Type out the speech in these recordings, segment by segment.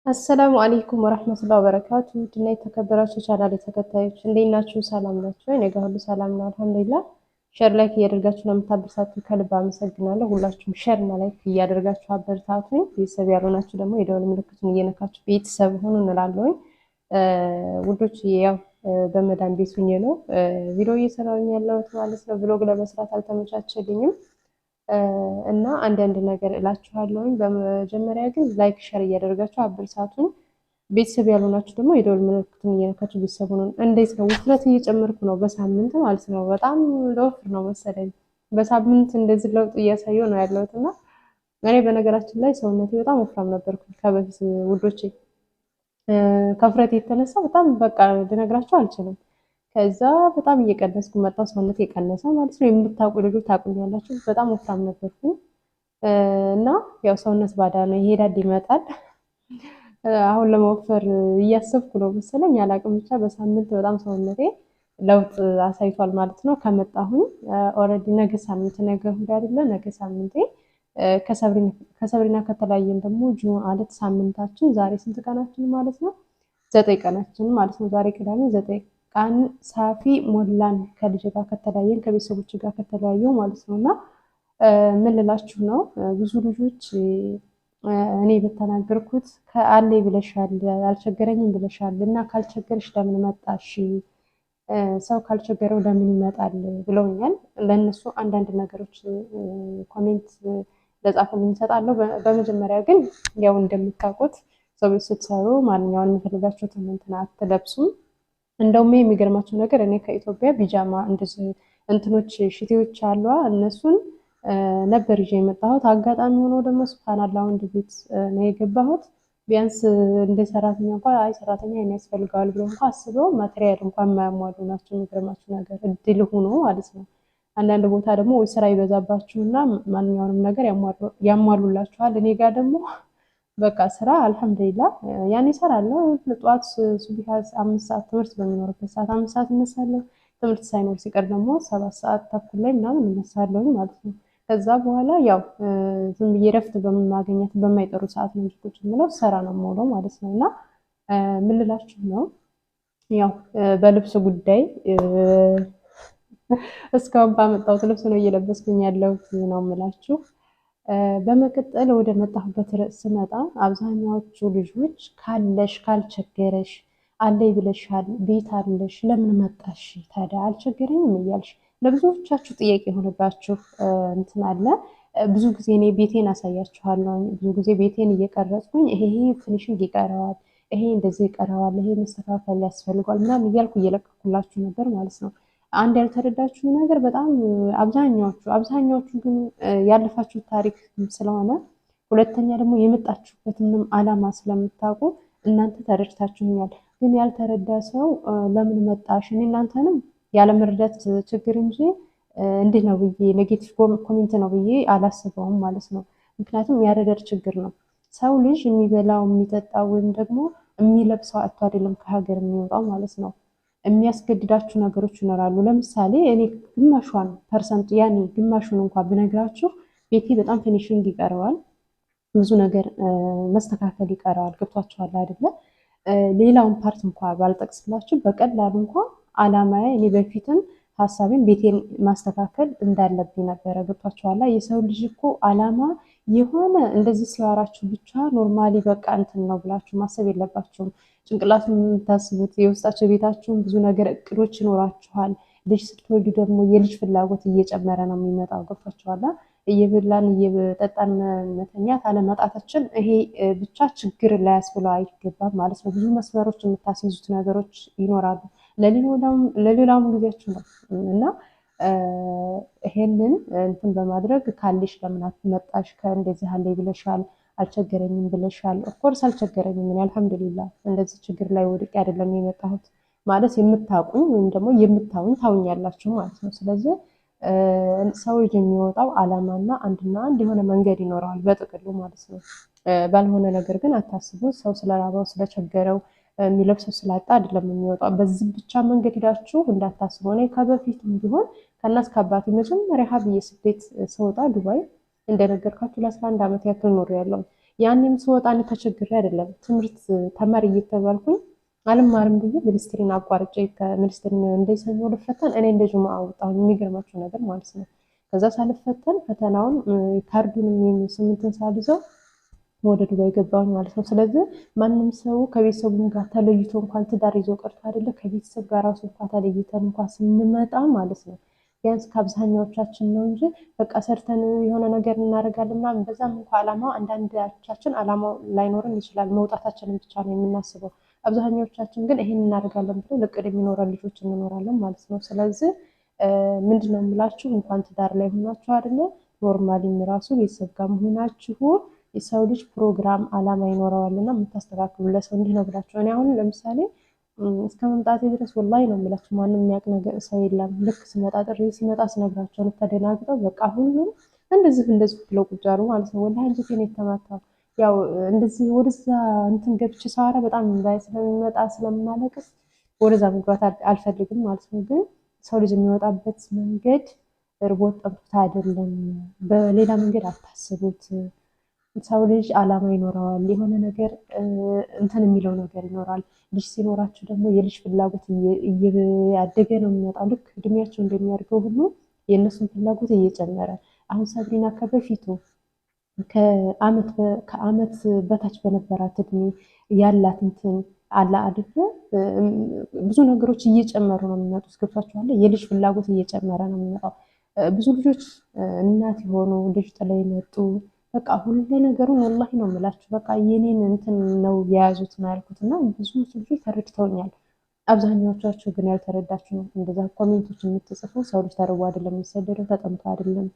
አሰላሙ አለይኩም ወራህመቱላሂ ወበረካቱ ድና የተከበራችሁ ቻናል ተከታዮች እንዴት ናችሁ? ሰላም ናችሁ? እኔ ጋር ሁሉ ሰላም ነው አልሐምዱሊላህ። ሼር ላይክ እያደረጋችሁ ለምታበረታቱ ከልብ አመሰግናለሁ። ሁላችሁም ሼር እና ላይክ እያደረጋችሁ አበረታቱኝ። ቤተሰብ ያልሆናችሁ ደግሞ የደወል ምልክቱን እየነካችሁ ቤተሰብ ሁኑ እንላለሁኝ። ውዶች ያው በመዳን ቤት ሁኜ ነው ቪዲዮ እየሰራሁኝ ያለሁት ማለት ነው። ብሎግ ለመስራት አልተመቻቸልኝም እና አንዳንድ ነገር እላችኋለሁኝ። በመጀመሪያ ግን ላይክ ሸር እያደረጋችሁ አበረታቱኝ። ቤተሰብ ያልሆናችሁ ደግሞ የደወል ምልክቱን እየነካችሁ ቤተሰብ ሁኑ። እንዴት ነው ውፍረት እየጨመርኩ ነው በሳምንት ማለት ነው። በጣም ለወፍር ነው መሰለኝ በሳምንት እንደዚህ ለውጥ እያሳየሁ ነው ያለሁት እና እኔ በነገራችን ላይ ሰውነቴ በጣም ወፍራም ነበርኩ ከበፊት ውዶቼ። ከውፍረት የተነሳ በጣም በቃ ልነግራችሁ አልችልም። ከዛ በጣም እየቀነስኩ መጣሁ። ሰውነት የቀነሰ ማለት ነው። የምታውቁ ልጆች ታውቁኛላችሁ። በጣም ወፍራም ነበርኩ እና ያው ሰውነት ባዳ ነው፣ ይሄዳል ይመጣል። አሁን ለመወፈር እያሰብኩ ነው መሰለኝ አላቅም። ብቻ በሳምንት በጣም ሰውነቴ ለውጥ አሳይቷል ማለት ነው። ከመጣሁኝ ኦልሬዲ ነገ ሳምንት ነገ እሑድ አይደለ? ነገ ሳምንቴ ከሰብሪና ከተለያየን ደግሞ ጁን አለት ሳምንታችን ዛሬ ስንት ቀናችን ማለት ነው? 9 ቀናችን ማለት ነው። ዛሬ ቅዳሜ 9 ቀን ሳፊ ሞላን ከልጅ ጋር ከተለያየን ከቤተሰቦች ጋር ከተለያየው ማለት ነው። እና ምን ልላችሁ ነው ብዙ ልጆች እኔ በተናገርኩት ከአሌ ብለሻል አልቸገረኝም ብለሻል እና ካልቸገረሽ ለምን መጣሽ? ሰው ካልቸገረው ለምን ይመጣል ብለውኛል። ለእነሱ አንዳንድ ነገሮች ኮሜንት ለጻፉልኝ እሰጣለሁ። በመጀመሪያ ግን ያው እንደምታውቁት ሰው ቤት ስትሰሩ ማንኛውን የሚፈልጋችሁትን እንትን አትለብሱም። እንደውም የሚገርማቸው ነገር እኔ ከኢትዮጵያ ቢጃማ እንደዚህ እንትኖች ሽቲዎች አሏ እነሱን ነበር ይዤ የመጣሁት። አጋጣሚ ሆኖ ደግሞ ሱብሃንአላህ ወንድ ቤት ነው የገባሁት። ቢያንስ እንደ ሰራተኛ እንኳን አይ ሰራተኛ የሚያስፈልገዋል ብሎ እንኳን አስበው ማቴሪያል እንኳን የማያሟሉ ናቸው። የሚገርማችሁ ነገር እድል ሆኖ ማለት ነው። አንዳንድ ቦታ ደግሞ ወይ ስራ ይበዛባችሁና ማንኛውንም ነገር ያሟሉላችኋል። እኔ ጋር ደግሞ በቃ ስራ አልሐምዱሊላህ ያኔ እሰራለሁ። ጠዋት ሱብሂ 5 ሰዓት ትምህርት በሚኖርበት ሰዓት 5 ሰዓት እነሳለሁ። ትምህርት ሳይኖር ሲቀር ደግሞ 7 ሰዓት ተኩል ላይ ምናምን እነሳለሁ ማለት ነው። ከዛ በኋላ ያው ዝም ብዬ ረፍት በማገኘት በማይጠሩ ሰዓት ነው ቁጭ የምለው ሰራ ነው የምውለው ማለት ነው። እና ምን ልላችሁ ነው ያው በልብስ ጉዳይ እስካሁን ባመጣሁት ልብስ ነው እየለበስኩኝ ያለሁት ነው የምላችሁ። በመቀጠል ወደ መጣሁበት ርዕስ ስመጣ አብዛኛዎቹ ልጆች ካለሽ ካልቸገረሽ አለይ ብለሻል፣ ቤት አለሽ ለምን መጣሽ ታዲያ አልቸገረኝም እያልሽ ለብዙዎቻችሁ ጥያቄ የሆነባችሁ እንትን አለ። ብዙ ጊዜ እኔ ቤቴን አሳያችኋለሁ። ብዙ ጊዜ ቤቴን እየቀረጽኩኝ ይሄ ፊኒሽንግ ይቀረዋል፣ ይሄ እንደዚህ ይቀረዋል፣ ይሄ መስተካከል ያስፈልጓል ምናምን እያልኩ እየለቀኩላችሁ ነበር ማለት ነው። አንድ ያልተረዳችሁ ነገር በጣም አብዛኛዎቹ ግን ያለፋችሁ ታሪክ ስለሆነ፣ ሁለተኛ ደግሞ የመጣችሁበትንም አላማ ስለምታውቁ እናንተ ተረድታችሁኛል። ግን ያልተረዳ ሰው ለምን መጣሽ እኔ እናንተንም ያለመረዳት ችግር እንጂ እንዲህ ነው ብዬ ኔጌቲቭ ኮሜንት ነው ብዬ አላስበውም ማለት ነው። ምክንያቱም ያረዳድ ችግር ነው። ሰው ልጅ የሚበላው የሚጠጣው ወይም ደግሞ የሚለብሰው አጥቶ አይደለም ከሀገር የሚወጣው ማለት ነው። የሚያስገድዳችሁ ነገሮች ይኖራሉ። ለምሳሌ እኔ ግማሿን ፐርሰንት ያኔ ግማሹን እንኳን ብነግራችሁ ቤቴ በጣም ፊኒሽንግ ይቀረዋል፣ ብዙ ነገር መስተካከል ይቀረዋል። ገብቷችኋል አይደለ? ሌላውን ፓርት እንኳን ባልጠቅስላችሁ በቀላሉ እንኳን አላማዬ እኔ በፊትም ሀሳቤን ቤቴን ማስተካከል እንዳለብኝ ነበረ። ገብቷችኋል? የሰው ልጅ እኮ አላማ የሆነ እንደዚህ ሲያወራችሁ ብቻ ኖርማሊ በቃ እንትን ነው ብላችሁ ማሰብ የለባችሁም። ጭንቅላት የምታስቡት የውስጣቸው ቤታችሁን ብዙ ነገር እቅዶች ይኖራችኋል። ልጅ ስትወልዱ ደግሞ የልጅ ፍላጎት እየጨመረ ነው የሚመጣው። ገብቷችኋል? እየበላን እየጠጣን መተኛት አለመጣታችን ይሄ ብቻ ችግር ላያስብለው አይገባም ማለት ነው። ብዙ መስመሮች የምታስይዙት ነገሮች ይኖራሉ። ለሌላውም ጊዜያችሁ ነው እና ይሄንን እንትን በማድረግ ካለሽ ለምን አትመጣሽ ከእንደዚህ አለ ብለሻል፣ አልቸገረኝም ብለሻል። ኦፍኮርስ አልቸገረኝም። እኔ አልሐምዱሊላህ እንደዚህ ችግር ላይ ወድቄ አይደለም የመጣሁት ማለት የምታውቁኝ ወይም ደግሞ የምታውኝ ታውኛላችሁ ማለት ነው። ስለዚህ ሰው ልጅ የሚወጣው አላማና አንድና አንድ የሆነ መንገድ ይኖረዋል በጥቅሉ ማለት ነው። ባልሆነ ነገር ግን አታስቡ። ሰው ስለራበው ስለቸገረው የሚለብሰው ስላጣ አይደለም የሚወጣው። በዚህ ብቻ መንገድ ሄዳችሁ እንዳታስቡ። እኔ ከበፊትም ቢሆን ከእናት ከአባቴ መጀመሪያ ሀብዬ ስደት ስወጣ ዱባይ እንደነገርኳችሁ ለ11 ዓመት ያክል ኖሬያለሁ። ያኔም ስወጣ እኔ ተቸግሬ አይደለም ትምህርት ተማሪ እየተባልኩኝ አልማርም ብዬ ሚኒስትሪን አቋርጬ ከሚኒስትሪን እንደሰኞ ልፈተን እኔ እንደ ጁማ አወጣሁ። የሚገርማቸው ነገር ማለት ነው። ከዛ ሳልፈተን ፈተናውን ካርዱንም ስምንትን ሳልይዘው ወደ ዱባይ ገባሁኝ ማለት ነው። ስለዚህ ማንም ሰው ከቤተሰቡ ጋር ተለይቶ እንኳን ትዳር ይዞ ቀርቶ አይደለ ከቤተሰብ ጋር ራሱ እንኳን ተለይተን እንኳን ስንመጣ ማለት ነው ቢያንስ ከአብዛኛዎቻችን ነው እንጂ በቃ ሰርተን የሆነ ነገር እናደርጋለን ምናምን በዛም እንኳን አላማው አንዳንዳችን አላማው ላይኖርን ይችላል። መውጣታችንን ብቻ ነው የምናስበው። አብዛኛዎቻችን ግን ይሄን እናደርጋለን ብሎ ለቅድ የሚኖረን ልጆች እንኖራለን ማለት ነው። ስለዚህ ምንድነው የምላችሁ እንኳን ትዳር ላይ ሆናችሁ አይደለ ኖርማሊም ራሱ ቤተሰብ ጋር መሆናችሁ የሰው ልጅ ፕሮግራም አላማ ይኖረዋልና የምታስተካክሉ ለሰው እንዲህ ነው ብላችሁ እኔ አሁን ለምሳሌ እስከ መምጣቴ ድረስ ወላሂ ነው የምላችሁ ማንም የሚያውቅ ነገር ሰው የለም። ልክ ስመጣ ጥሪ ሲመጣ ስነግራቸው ተደናግጠው በቃ ሁሉም እንደዚህ ብለው ቁጭ አሉ ማለት ነው። ወላሂ አንጀቴ ነው የተመታው። ያው እንደዚህ ወደዛ እንትን ገብቼ ሳወራ በጣም ላይ ስለሚመጣ ስለማለቅስ ወደዛ መግባት አልፈልግም ማለት ነው። ግን ሰው ልጅ የሚወጣበት መንገድ ርቦት ጠምቶት አይደለም። በሌላ መንገድ አታስቡት። ሰው ልጅ አላማ ይኖረዋል። የሆነ ነገር እንትን የሚለው ነገር ይኖራል። ልጅ ሲኖራችሁ ደግሞ የልጅ ፍላጎት እያደገ ነው የሚመጣው። ልክ እድሜያቸው እንደሚያድገው ሁሉ የእነሱን ፍላጎት እየጨመረ አሁን ሰብሪና ከበፊቱ ከአመት በታች በነበራት እድሜ ያላት እንትን አላ አይደለ ብዙ ነገሮች እየጨመሩ ነው የሚመጡት። ገብቷችኋል? የልጅ ፍላጎት እየጨመረ ነው የሚመጣው። ብዙ ልጆች እናት የሆኑ ልጅ ጥለው የመጡ በቃ ሁሉ ነገሩን ወላሂ ነው የምላችሁ። በቃ የኔን እንትን ነው የያዙት ነው ያልኩት እና ብዙ ልጆች ተረድተውኛል። አብዛኛዎቻችሁ ግን ያልተረዳችሁ ነው እንደዛ ኮሜንቶች የምትጽፉ። ሰው ልጅ ተርቦ አይደለም የሚሰደደው፣ ተጠምቶ አይደለም።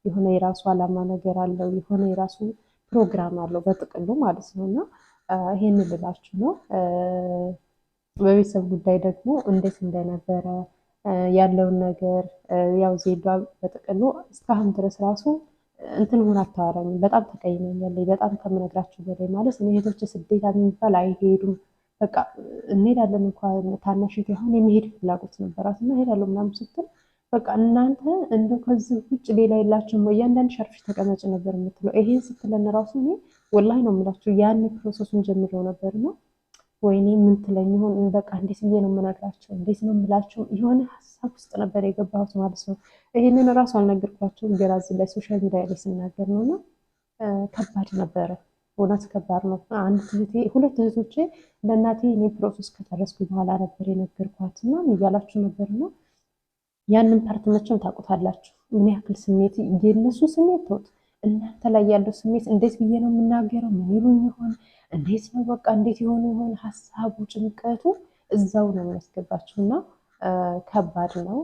የሆነ የራሱ አላማ ነገር አለው፣ የሆነ የራሱ ፕሮግራም አለው በጥቅሉ ማለት ነው። እና ይሄን ልላችሁ ነው። በቤተሰብ ጉዳይ ደግሞ እንዴት እንደነበረ ያለውን ነገር ያው ዜዷ በጥቅሉ እስካሁን ድረስ ራሱ እንትን ሆነ አታወራኝም። በጣም ተቀይመኛለች። በጣም ከምነግራችሁ በላይ ማለት እኔ እህቶች ስደት የሚባል አይሄዱም። በቃ እንሄዳለን እንኳን ታናሽ የሆነ የመሄድ ፍላጎት ነበራት እና እሄዳለሁ ምናምን ስትል በቃ እናንተ እንደው ከዚህ ውጭ ሌላ የላችሁም ወይ እያንዳንድ ሸርፍሽ ተቀመጭ ነበር የምትለው። ይሄን ስትለን ራሱ እኔ ወላሂ ነው የምላችሁ ያን ፕሮሰሱን ጀምሬው ነበር ነው ወይኔ ምን ትለኝ ይሆን በቃ እንዴት ብዬ ነው የምነግራቸው እንዴት ነው የምላቸው የሆነ ሀሳብ ውስጥ ነበር የገባሁት ማለት ነው። ይሄንን ራሱ አልነገርኳቸውም ገና እዚህ ላይ ሶሻል ሚዲያ ላይ ስናገር ነው። እና ከባድ ነበረ እውነት ከባድ ነው። ሁለት እህቶቼ ለእናቴ እኔ ፕሮሰስ ከጨረስኩ በኋላ ነበር የነገርኳት እና እያላችሁ ነበር ነው ያንን ፓርት መቼም ታውቁታላችሁ። ምን ያክል ስሜት የነሱ ስሜት ተውት፣ እናንተ ላይ ያለው ስሜት እንዴት ብዬ ነው የምናገረው? ምን ይሉኝ ይሆን? እንዴት ነው በቃ እንዴት የሆነ ይሆን? ሀሳቡ ጭንቀቱ እዛው ነው የሚያስገባችሁ እና ከባድ ነው።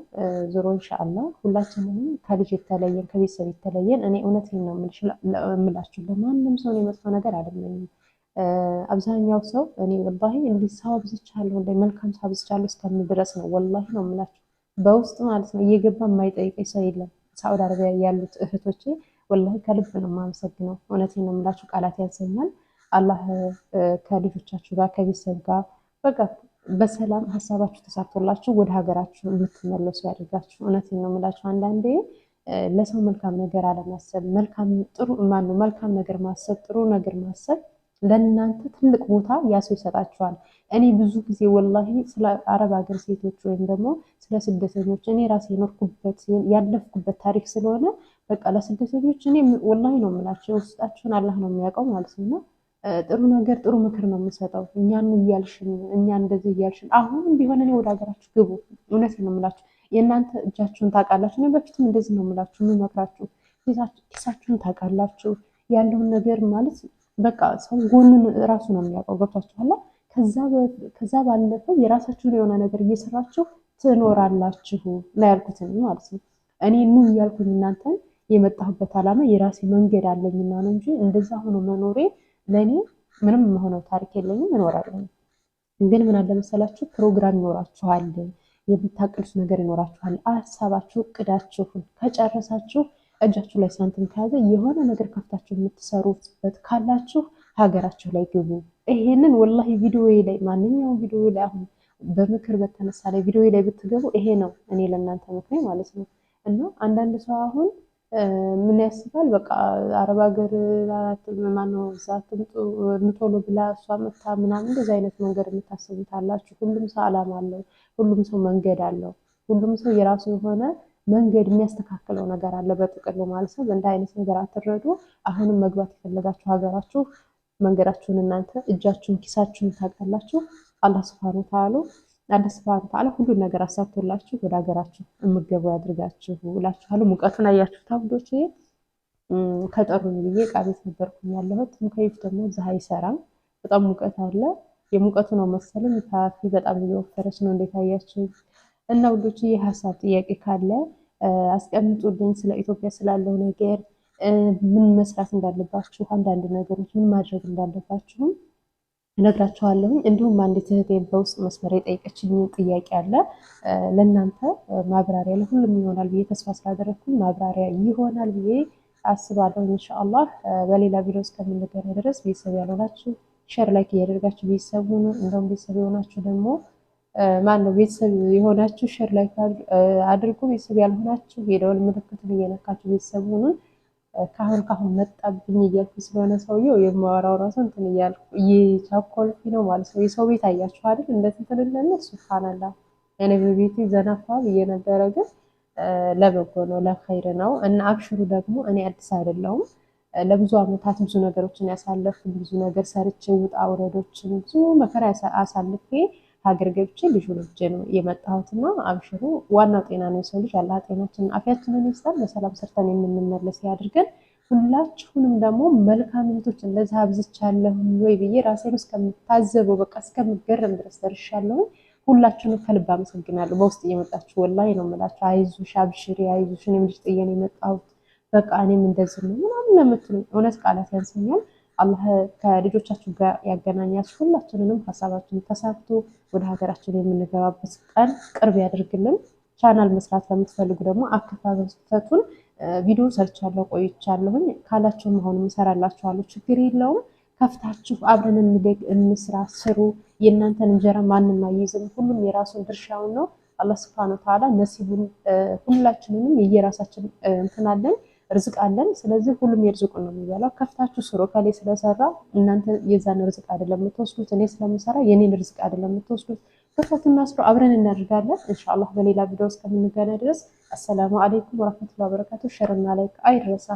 ዞሮ ኢንሻአላህ ሁላችንም ከልጅ የተለየን ከቤተሰብ የተለየን እኔ እውነቴን ነው የምላችሁ ለማንም ሰው ነው መጥፎ ነገር አይደለም። አብዛኛው ሰው እኔ ወላሂ እንዲህ ሰው አብዝቻለሁ እንደ መልካም ሰው አብዝቻለሁ እስከምን ድረስ ነው ወላሂ ነው የምላችሁ። በውስጥ ማለት ነው እየገባ የማይጠይቀኝ ሰው የለም። ሳውዲ አረቢያ ያሉት እህቶቼ ወላሂ ከልብ ነው የማመሰግነው። እውነቴን ነው የምላችሁ ቃላት ያንሰኛል። አላህ ከልጆቻችሁ ጋር ከቤተሰብ ጋር በቃ በሰላም ሀሳባችሁ ተሳክቶላችሁ ወደ ሀገራችሁ የምትመለሱ ያደርጋችሁ። እውነቴን ነው የምላችሁ። አንዳንዴ ለሰው መልካም ነገር አለማሰብ መልካም ነገር ማሰብ ጥሩ ነገር ማሰብ ለእናንተ ትልቅ ቦታ ያ ሰው ይሰጣችኋል። እኔ ብዙ ጊዜ ወላሂ ስለ አረብ ሀገር ሴቶች ወይም ደግሞ ስለ ስደተኞች እኔ ራሴ የኖርኩበት ያለፍኩበት ታሪክ ስለሆነ በቃ ለስደተኞች እኔ ወላሂ ነው የምላቸው ውስጣቸውን አላህ ነው የሚያውቀው ማለት ነው። ጥሩ ነገር ጥሩ ምክር ነው የምሰጠው። እኛን እያልሽን እኛ እንደዚህ እያልሽን አሁንም ቢሆን እኔ ወደ ሀገራችሁ ግቡ። እውነቴን ነው የምላችሁ የእናንተ እጃችሁን ታውቃላችሁ። እኔ በፊትም እንደዚህ ነው የምላችሁ የምመክራችሁ። ኪሳችሁን ታውቃላችሁ ያለውን ነገር ማለት በቃ ሰው ጎኑን ራሱ ነው የሚያውቀው። ገብቷችኋል? ከዛ ባለፈ የራሳችሁን የሆነ ነገር እየሰራችሁ ትኖራላችሁ ነው ያልኩት ማለት ነው። እኔ ኑ እያልኩኝ እናንተን የመጣሁበት ዓላማ የራሴ መንገድ አለኝና ነው እንጂ እንደዛ ሆኖ መኖሬ ለእኔ ምንም የሆነው ታሪክ የለኝም። እኖራለሁ ግን ምን አለ መሰላችሁ ፕሮግራም ይኖራችኋል፣ የምታቅዱት ነገር ይኖራችኋል። ሀሳባችሁ እቅዳችሁን ከጨረሳችሁ እጃችሁ ላይ ሳንቲም ከያዘ የሆነ ነገር ከፍታችሁ የምትሰሩበት ካላችሁ ሀገራችሁ ላይ ግቡ። ይሄንን ወላሂ ቪዲዮ ላይ ማንኛውም ቪዲዮ ላይ አሁን በምክር በተነሳ ላይ ቪዲዮ ላይ ብትገቡ ይሄ ነው እኔ ለእናንተ ምክሬ ማለት ነው። እና አንዳንድ ሰው አሁን ምን ያስባል በቃ አረብ ሀገር ማነው እዛ ትምጡ ቶሎ ብላ እሷ መታ ምናምን እንደዚህ አይነት መንገድ የምታስቡት አላችሁ። ሁሉም ሰው አላማ አለው። ሁሉም ሰው መንገድ አለው። ሁሉም ሰው የራሱ የሆነ መንገድ የሚያስተካክለው ነገር አለ በጥቅሉ ማለት ነው። በእንደ አይነት ነገር አትረዱ። አሁንም መግባት የፈለጋችሁ ሀገራችሁ መንገዳችሁን እናንተ እጃችሁን ኪሳችሁን ታውቃላችሁ። አላህ ሱብሃነሁ ወተዓላ ሁሉን ነገር አሳክቶላችሁ ወደ ሀገራችሁ የምትገቡ ያድርጋችሁ እላችኋለሁ። ሙቀቱን አያችሁ ታብዶች ከጠሩኝ ብዬ ዕቃ ቤት ነበርኩኝ ያለሁት። ሙከይፍ ደግሞ እዛ አይሰራም፣ በጣም ሙቀት አለ። የሙቀቱ ነው መሰለኝ ካፌ በጣም እየወፈረች ነው። እንዴት አያችሁ? እና ውዶች የሀሳብ ጥያቄ ካለ አስቀምጡልኝ። ስለ ኢትዮጵያ ስላለው ነገር ምን መስራት እንዳለባችሁ፣ አንዳንድ ነገሮች ምን ማድረግ እንዳለባችሁም እነግራችኋለሁ። እንዲሁም አንዲት እህቴ በውስጥ መስመር የጠየቀችኝ ጥያቄ አለ። ለእናንተ ማብራሪያ ለሁሉም ይሆናል ብዬ ተስፋ ስላደረግኩኝ ማብራሪያ ይሆናል ብዬ አስባለሁ። ኢንሻአላህ በሌላ ቪዲዮ እስከምንገናኝ ድረስ ቤተሰብ ያልሆናችሁ ሼር ላይክ እያደረጋችሁ ቤተሰብ ሁኑ። እንደውም ቤተሰብ የሆናችሁ ደግሞ ማነው ቤተሰብ የሆናችሁ ሼር ላይክ አድርጉ። ቤተሰብ ያልሆናችሁ የደወል ምልክቱን እየነካችሁ ቤተሰብ ሁኑ። ካሁን መጣብኝ እያልኩ ስለሆነ ሰውየው የማወራው ራሱ እንትን እያልኩ እየቻኮልኩ ነው ማለት ነው። የሰው ቤት አያችሁ አይደል? እንደት እንትን እንደነ ሱብሃንአላህ እኔ በቤቴ ዘናፋ ብዬ ነበረ፣ ግን ለበጎ ነው ለኸይር ነው። እና አብሽሩ። ደግሞ እኔ አዲስ አይደለሁም። ለብዙ አመታት ብዙ ነገሮችን ያሳለፍኩ ብዙ ነገር ሰርቼ ውጣ ውረዶችን ብዙ መከራ አሳልፌ ሀገር ገብቼ ልጅ ወልጄ ነው የመጣሁትና አብሽሩ። ዋናው ጤና ነው። የሰው ልጅ አላህ ጤናችንን አፊያችንን ይስጠን፣ በሰላም ሰርተን የምንመለስ ያድርገን። ሁላችሁንም ደግሞ መልካም እህቶች እንደዚህ አብዝቻለሁ ወይ ብዬ ራሴን እስከምታዘበው በቃ እስከምገረም ድረስ ደርሻለሁ። ሁላችሁንም ከልብ አመሰግናለሁ። በውስጥ እየመጣችሁ ወላሂ ነው የምላችሁ አይዞሽ አብሽሪ አይዞሽ እኔም ልጅ ጥዬ ነው የመጣሁት በቃ እኔም እንደዚህ ነው ምናምን ለምትሉኝ እውነት ቃላት ያንሰኛል። አላህ ከልጆቻችሁ ጋር ያገናኛችሁ። ሁላችንንም ሀሳባችን ተሳክቶ ወደ ሀገራችን የምንገባበት ቀን ቅርብ ያድርግልን። ቻናል መስራት ለምትፈልጉ ደግሞ አከፋፈቱን ቪዲዮ ሰርቻለሁ ቆይቻለሁኝ ካላችሁም አሁንም እሰራላችኋለሁ። ችግር የለውም። ከፍታችሁ አብረን እንደግ እንስራ፣ ስሩ። የእናንተን እንጀራ ማንም አይይዝም። ሁሉም የራሱን ድርሻውን ነው። አላህ ሱብሃነሁ ወተዓላ ነሲቡን ሁላችንንም የየራሳችን እንትናለን ርዝቅ አለን። ስለዚህ ሁሉም የርዝቁን ነው የሚበላው። ከፍታችሁ ስሩ። ከሌ ስለሰራ እናንተ የዛን ርዝቅ አይደለም የምትወስዱት፣ እኔ ስለምሰራ የኔን ርዝቅ አይደለም የምትወስዱት። ከፍታችሁና ስሩ። አብረን እናደርጋለን ኢንሻአላህ። በሌላ ቪዲዮ እስከምንገናኝ ድረስ አሰላሙ አለይኩም ወራህመቱላሂ ወበረካቱ። ሸርና ላይክ አይረሳ።